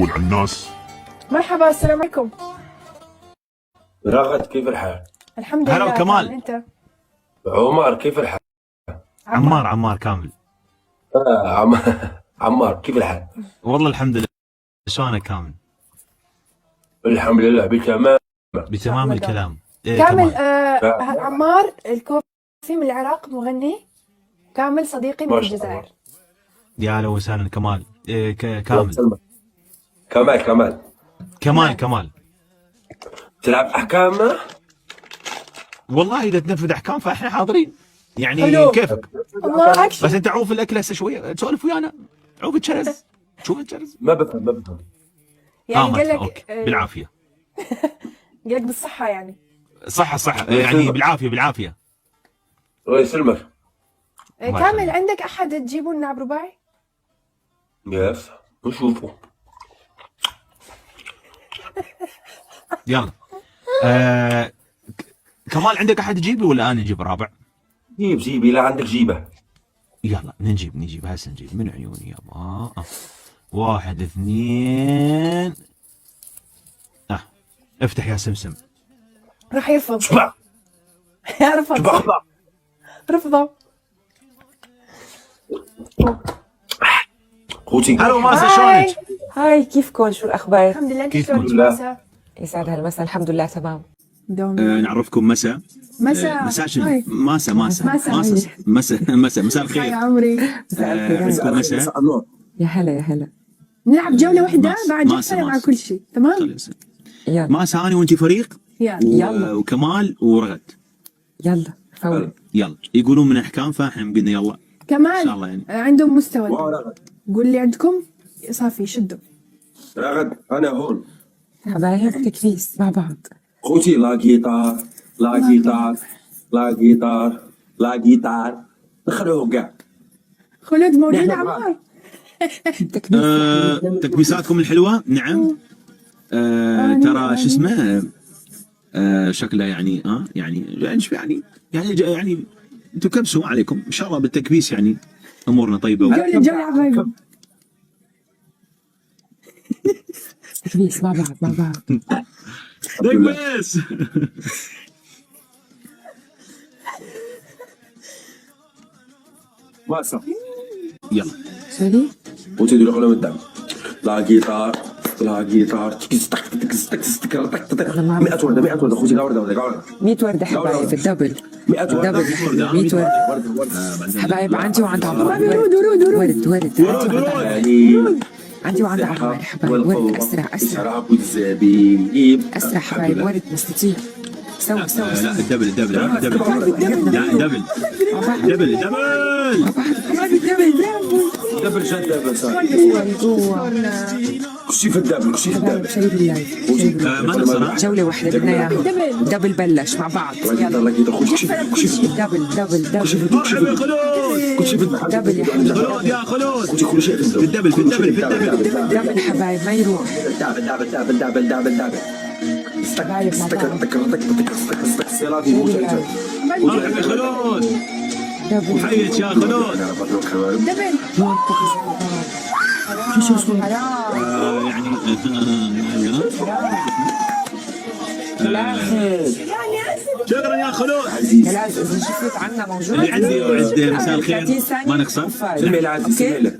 والعناس. مرحبا، السلام عليكم. رغد كيف الحال؟ الحمد لله. هلا كمال. انت؟ عمر كيف الحال؟ عمار كامل. عمار كيف الحال؟ والله الحمد لله. شلونك كامل؟ الحمد لله بتمام. بتمام الكلام. كامل. عمار الكوفي من العراق، مغني. كامل صديقي من ما شاء الجزائر. الله. يا هلا وسهلا كمال. كامل. كمال. تلعب أحكام؟ والله اذا تنفذ احكام فاحنا حاضرين يعني. حلو. كيفك؟ الله اكشن. بس انت عوف الاكل هسه شويه تسولف ويانا. عوف تشرز. شوف تشرز. ما بفهم. يعني ما قال تفهم. لك اوكي بالعافيه. قال لك بالصحة يعني. صح يعني بالعافيه. الله يسلمك. الله كامل، يسلمك. عندك احد تجيبوا لنا برباعي؟ يس نشوفه. يلا. كمال عندك احد تجيبه ولا انا اجيب رابع؟ جيبي لا عندك جيبه. يلا نجيب هسه نجيب من عيوني يابا. 1 2. افتح يا سمسم. راح يرفض. شبع يرفض. رفضه. خوتي الو ماسة هاي. شلونك؟ هاي كيفكم؟ شو الأخبار؟ الحمد لله. انت كيف شلونك الحمد لله. مساء؟ يسعد هالمساء. الحمد لله تمام. نعرفكم مساء. مساء شنو؟ هاي. مساء مساء الخير. يا عمري. عندكم مساء. يا هلا نلعب جولة واحدة بعد ماسة. جولة مع كل شيء. تمام. يلا ماسة انا وانت فريق. يلا. وكمال ورغد. يلا فوري. يلا يقولون من احكام فاحنا قلنا يلا. كمان إن شاء الله يعني. عندهم مستوى. رغد قول لي عندكم صافي شدوا. رغد أنا هون. حبايب تكفيس مع بعض. خوتي لا جيتار دخلوهم كاع. خلود موجود نحن عمار. تكبيساتكم الحلوة نعم. ترى شو اسمه. شكله يعني يعني انتم كبسوا عليكم ان شاء الله بالتكبيس يعني امورنا طيبه. جولة حبايبي. تكفيس مع بعض. تكبيس. ماسة يلا. سوري. خوتي دخلوا قدام. لا جيتار تك 100 وردة خوتي. لا وردة 100 وردة حبايب. الدبل 100 دبل. 100 وردة حبايب. عندي وعند عمار. ورد. عندي وعند عمار حبايب. ورد أسرع. أسرع حبايب. ورد مستطيع. سوا. لا الدبل. لا الدبل. دبل جد دبل صار. جوا كشي في الدبل حبايب. شيلوا اللايف. ما نخسر. جولة واحدة بدنا إياها. دبل بلش مع بعض. لا جيتار كشي دبل. كشي في دبل يا حبيبي. خلود يا خلود. كشي كل شيء في الدبل. دبل حبايب ما يروح. دبل حبايب مع بعض. مرحبا خلود. دبل. حيك يا خلود. دبل. شكرا يا خلود. ثلاث إذا شفت عنا موجود. اللي عندي وعند مساء الخير 30 ثانية ما نخسر. سلمي العزيز سلمي لك.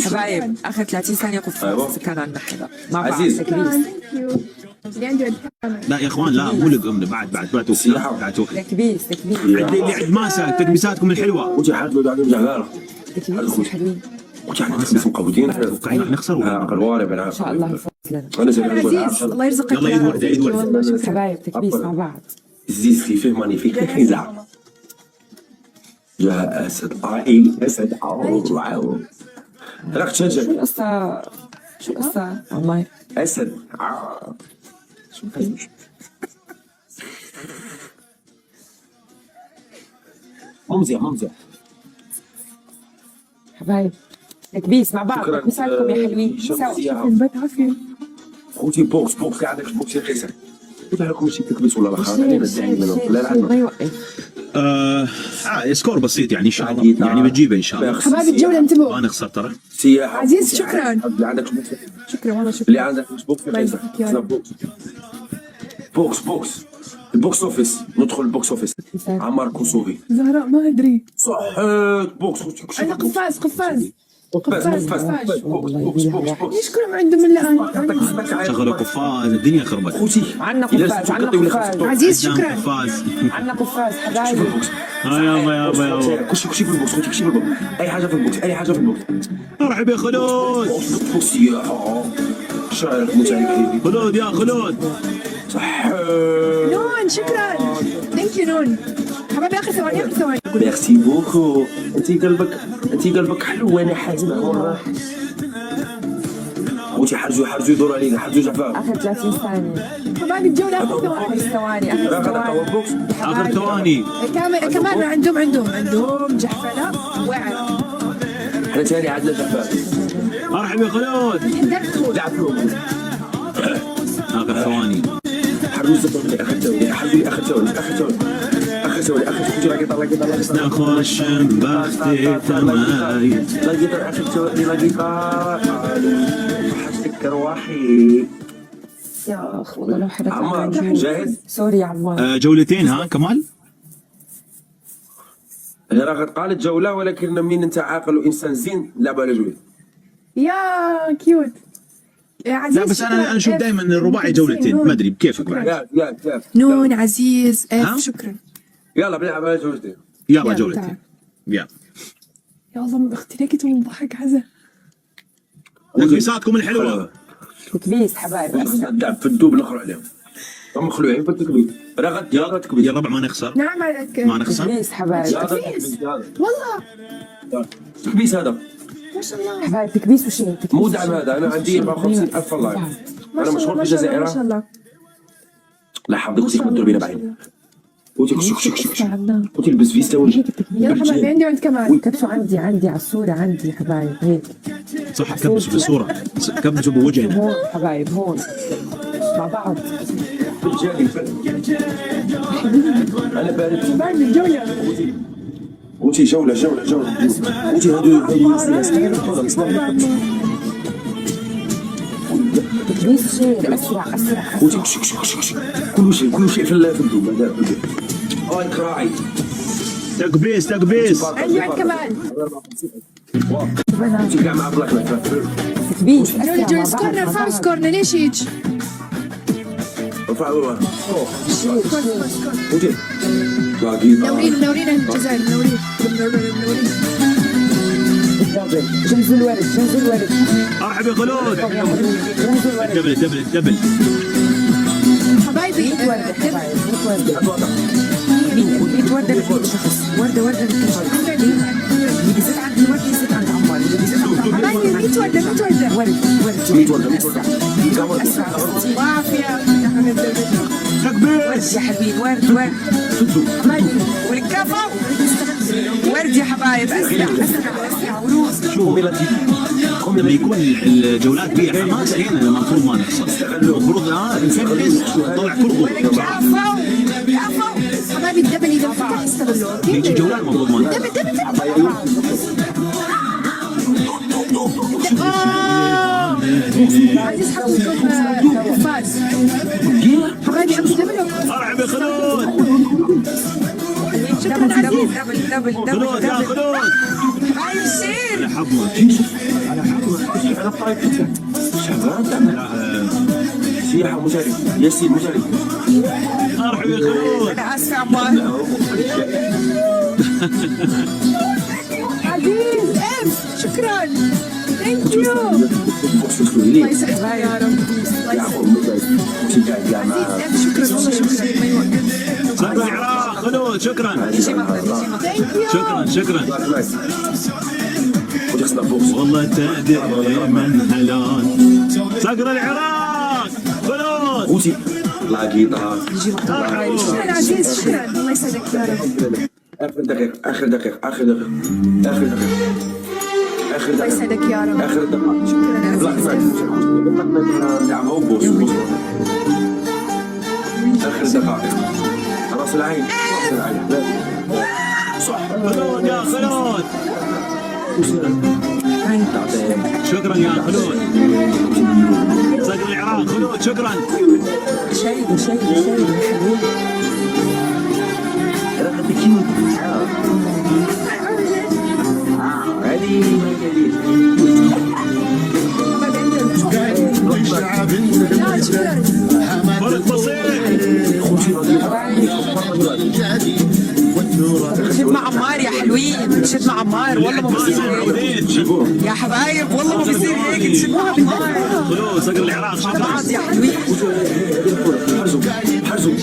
حبايب آخر 30 ثانية قفاز كان عندنا حدا مع بعض. عزيز. تكبيس. اللي عنده لا يا اخوان لا مو لقمنا بعد توكل. تكبيس. اللي عند ماسة تكبيساتكم الحلوة. خوتي حاط له دعم جعلانة. تكبيس حلوين. خوتي احنا مقودين. توقعين راح نخسر ولا الوارب إن شاء الله يفوز لنا. انا زي عزيز. الله يرزقك. يلا عيد وردة. والله شكرا. حبايب تكبيس مع بعض. زيز في فهماني في نزاع. يا اسد اسد عو راك شو تشجع القصة عمار؟ اسد ممزح حبايب تكبيس مع بعض. شكراً. تكبيساتكم يا حلوين. شمسية. سوا. البيت عافية. خوتي بوكس كاع عندك بوكس رخيصة. قلت لكم شي تكبس ولا لا خاطر انا زعيم منهم لا لا ما يوقف. سكور بسيط يعني ان شاء الله، يعني بتجيبه ان شاء الله. حبايب الجولة ما انتبهوا. نخسر ترى. سياحه عزيز شكرا. اللي عندك بوكس شكرا والله شكرا. اللي عندك مش بوكس الله يسعدك يا رب. بوكس البوكس اوفيس ندخل البوكس اوفيس عمار كوسوفي زهراء ما ادري. صح بوكس انا قفاز قفاز بوكس ليش كلهم عندهم الا انا؟ شغلوا قفاز الدنيا خربت. خوتي عنا قفاز، عنا قفاز. عزيز قدام شكرا. قفاز. عنا قفاز حبايبي. يابا كلشي في البوكس خوتي كلشي في البوكس اي حاجه في البوكس اي حاجه في البوكس مرحبا يا خلود. بوكس يا شاعر متعب خلود يا خلود. صح نون شكرا. ثانك يو نون. حبايبي اخر ثواني. ميرسي بوكو انت قلبك حلو وانا حازم والله خوتي حرجو يدور علينا حرجو جعفر اخر 30 ثانية. حبايبي الجولة اخر اخر ثواني. ثواني. اخر ثواني. كمان عندهم جحفلة وعرة. احنا ثاني عندنا جعفر مرحبا يا خلود. لعبوا اخر ثواني. حرجو زبط اخر ثواني خوتي لا قطار نخش بختي تماي. لا قطار اخر ثواني لا قطار حسك روحي يا اخ والله لو حركت عمار جاهز؟ سوري يا عمار. جولتين ها كمال. هي راه قالت جولة ولكن منين انت عاقل وانسان زين لعب على جولة يا كيوت. يا عزيز لا بس شكراً. انا اشوف دائما الرباعي جولتين، ما ادري بكيفك بعد. يا نون عزيز ها؟ شكرا. يلا بنلعب على جولتين يلا تعال. جولتين. يلا يا الله اختي لقيت من ضحك عزة. تكبيساتكم الحلوه. تكبيس حبايبي. نلعب في الدوب نخرج عليهم هم مخلوعين في التكبير رغد يا تكبير ربع ما نخسر. نعم عليك. ما نخسر. تكبيس حبايبي. والله تكبيس هذا ما شاء الله. حبايبي تكبيس وشيء. مو دعم هذا انا عندي 54,000 الله انا مشهور في الجزائر ما شاء الله. لا حافظك كنت تضربينا بعين قلت عندنا. قلت البس فيستا وجهي يلا حبايبي عندي وعند كمان. كبسوا عندي على الصورة عندي حبايب هيك. صح كبسوا في الصوره، كبسوا بوجهنا. هون حبايب هون مع بعض. بالجاني انا بارد بعد الجولة. قلتي جولة قلتي هادو تكبيس شيء اسرع. قلتي كل شيء في الدوب هاي كراعي تكبيس عندي وعند كمان. قلتي كاع مع بلاك تكبيس نون جولة اسرع مع سكورنا بعض. رفعوا سكورنا ليش هيك؟ رفعوا سكور. قلتي باقي منورين الجزائر منورين. جهزوا الورد. مرحبا يا خلود. جهزوا الورد. دبل. حبايبي 100 وردة حبايب. 100 وردة. 100 وردة لكل شخص. وردة لكل شخص. اللي بيزيد عند الورد يزيد عند عمار. اللي بيزيد عند حبايبي 100 وردة. ورد. أسرع. وعافية. تكبيس. يا حبيبي ورد. حبايبي والكفو. ورد يا حبايب. أسرع ورود. لما يكون الجولات فيها حماس هنا المفروض ما نخسر. المفروض نفلس نطلع كل حبايبي الدبل إذا فكر استغلوه. يجي جولات المفروض ما نخسر. عزيز حقكم فاز. حبايبي أبو دبل. مرحبا يا خلود. شكرا عزيز. خلود يا خلود. هاي الشير. على حظك. سياحة مشارك ياسين مشارك مرحبا يا خلود. أنا آسفة عمار. عزيز شكرا. ثانك يو. الله يسعدك يا رب. عزيز شكرا والله شكرا. صقر العراق خلود شكرا. شكرا. والله تدري من هلال. صقر العراق خلود. خوتي لاقيطها شكرا عزيز شكرا. الله يسعدك يا رب. اخر دقيقة الله يسعدك يا رب. اخر دقيقة شكرا عزيز. نلعبها بوس شكرا يا خلود. صقر العراق خلود شكرا. شايله شايله شايله يا حبيبي. رغد كيوت. هذه ما جديد. فرق بسيط. شد مع عمار يا حلوين، شد مع عمار والله ما بصير هيك يا حبايب، والله ما بصير هيك، تشد مع عمار. خلود صقر العراق شكرا. بعض يا حلوين. حرزوا حرزوا.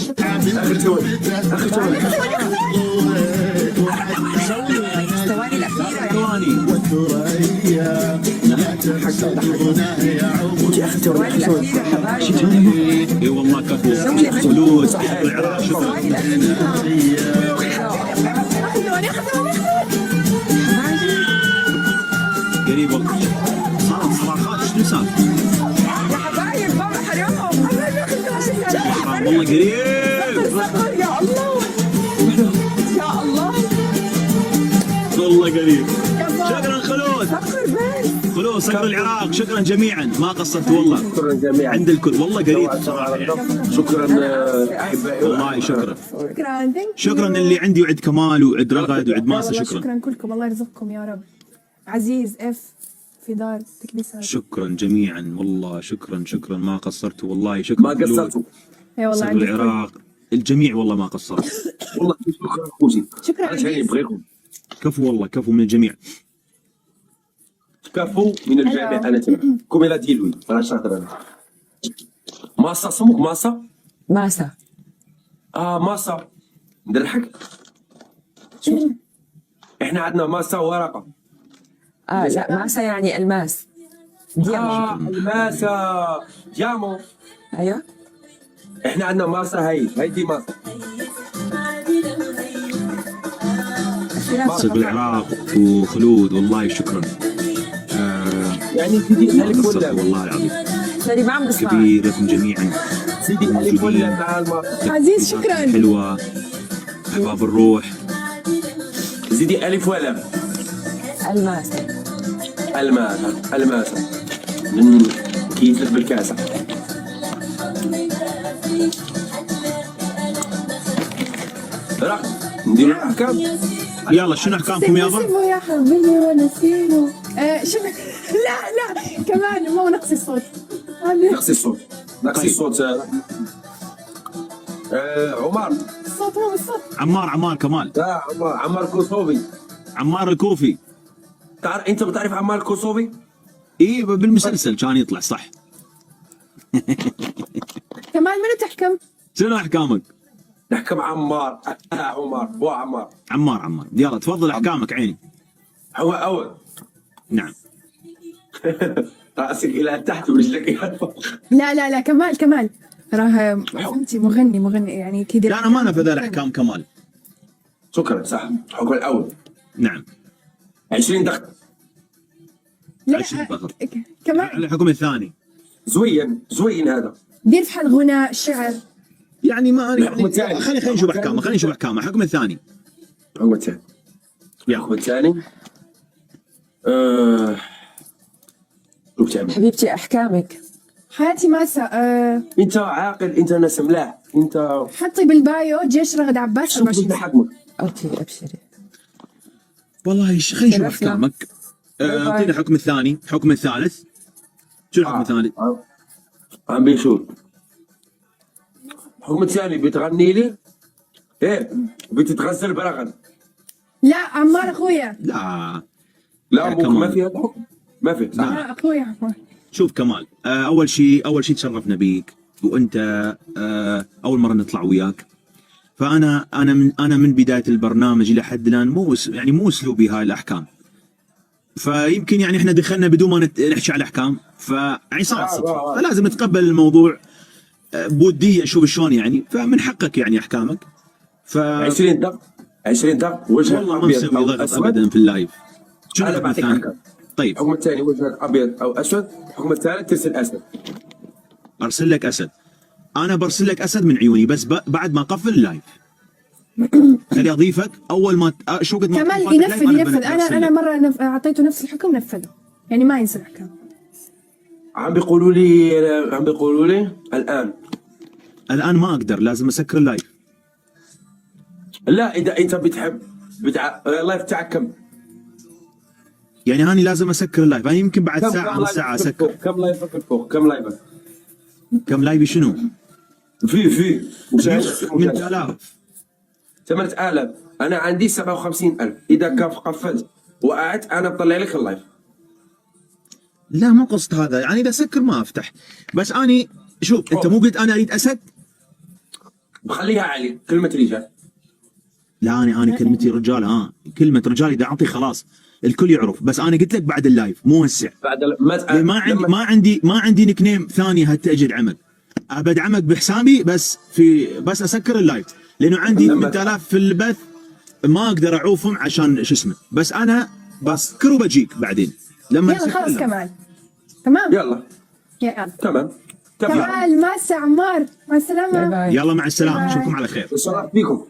آخر ثواني آخر ثواني. الثواني الأخيرة يا ثواني. الثواني الأخيرة حبايب. اي والله كفو. خلود صقر العراق شكرا. الثواني الأخيرة. قريب والله. صارت صراخات شنو صار؟ يا حبايب بابا حرامهم. والله قريب. يا الله يا الله والله قريب. شكرا خلود. فكر بس. خلود صقر العراق شكرا جميعا ما قصرت والله. شكرا جميعا. عند الكل والله قريب صراحه يعني. شكرا احبائي. والله شكرا. شكرا. شكرا اللي عندي وعد كمال وعد رغد وعد ماسة والله شكرا. شكرا كلكم، الله يرزقكم يا رب. عزيز اف في دار تكبيسات. شكرا جميعا والله شكرا شكرا ما قصرتوا والله شكرا. ما قصرتوا اي والله صقر عندي الكل. العراق الجميع والله ما قصرت. والله. شكرا خوتي. شكرا عشان عزيز. يبغيكم. كفو والله كفو من الجميع. كفو من الجميع. انا تمام. كومي لا ديلوي انا شاطر انا. ماسة صمك ماسة. ماسة. ماسة نضحك. احنا عندنا ماسة ورقة. لا ماسة يعني الماس. ديامو. الماسة جامو. ايوه. احنا عندنا ماسة هي دي ماسة. صقر العراق وخلود والله شكرا. يعني سيدي ما ألف قصرت ولا والله العظيم. سوري ما عم بسمع. كبير لكم جميعا. سيدي ألف ولا مع الماسة. عزيز شكرا. حلوة أحباب الروح. سيدي ألف ولا الماسة. الماسة. الماسة من كيس بالكاسة. رق نديروا الأحكام. يلا شنو أحكامكم يابا؟ سيبوا يا حبيبي ونسيبوا. شنو؟ لا كمان مو نقص الصوت. نقص الصوت. نقص طيب. الصوت. عمر. الصوت مو بالصوت. عمار كمال. لا عمار كوسوفي. عمار الكوفي. انت بتعرف عمار الكوسوفي؟ اي بالمسلسل كان يطلع صح. كمان منو تحكم؟ شنو احكامك؟ نحكم عمار. عمر هو عمار. عمار يلا تفضل احكامك عيني. هو اول. نعم. راسك الى تحت ورجلك الى فوق. لا كمال راه انت مغني يعني كذا. لا انا ما نفذ الاحكام كمال. شكرا صح. الحكم الاول. نعم. 20 دقيقة. لا 20 فقط. كمان الحكم الثاني. زوين هذا. دير في حال غناء شعر. يعني ما الحكم الثاني. يعني خلينا نشوف احكامه الحكم الثاني. الحكم الثاني. الحكم الثاني. شو بتعمل؟ حبيبتي أحكامك. حياتي ماسة. انت عاقل، انت ناس ملاح، انت حطي بالبايو جيش رغد عباس شوف بدي حكمك. أوكي أبشري. والله خلينا نشوف شرفنا. احكامك. اعطينا الحكم الثاني، الحكم الثالث. شنو الحكم الثاني؟ عم بنشوف. الحكم الثاني بتغني لي ايه بتتغزل برغد. لا عمار اخويا. لا ابوك ما في هذا الحكم. ما في صح. لا اخويا عمار. شوف كمال، اول شيء تشرفنا بيك، وانت اول مره نطلع وياك. فانا من بدايه البرنامج الى حد الان مو اسلوبي هاي الاحكام. فيمكن يعني احنا دخلنا بدون ما نحكي على الاحكام، فيعني صارت صدفه، فلازم نتقبل الموضوع بوديه نشوف شلون يعني. فمن حقك يعني احكامك. 20 دقيقة وجهك والله ما ابيض مسوي او ضغط اسود. ابدا في اللايف. شنو أنا الحكم بعطيك الثاني؟ أحكام. طيب الحكم الثاني وجهك ابيض او اسود. الحكم الثالث ترسل اسد. ارسل لك اسد. انا برسل لك اسد من عيوني بس بعد ما اقفل اللايف. خلي اضيفك اول ما شو قد ما كمال تقفل اللايف ينفذ برسل انا لك. مره اعطيته نفس الحكم نفذه، يعني ما ينسى الاحكام. عم بيقولوا لي الان ما اقدر، لازم اسكر اللايف. لا، اذا انت بتحب اللايف تاعك كم؟ يعني هاني لازم اسكر اللايف، انا يمكن بعد ساعه نص ساعه اسكر. كم لايفك الفوق؟ كم لايفك؟ كم لايفي شنو؟ في 8000. 8000. انا عندي 57,000. اذا قفلت وقعدت انا بطلع لك اللايف. لا مو قصد هذا، يعني اذا اسكر ما افتح، بس اني شوف انت مو قلت انا اريد اسد؟ بخليها علي كلمة رجال. لا انا كلمتي رجال، كلمه رجال اذا اعطي خلاص الكل يعرف، بس انا قلت لك بعد اللايف مو هسه. بعد ما عندي نيك نيم ثاني هتأجل عمل، ابد عمك بحسابي، بس اسكر اللايف لانه عندي 8000 في البث ما اقدر اعوفهم عشان شو اسمه، بس انا بسكر وبجيك بعدين لما يلا خلاص كمال. تمام يلا تمام. كمال مع عمار، مع السلامة. يلا مع السلامه، اشوفكم على خير. شرفت بيكم.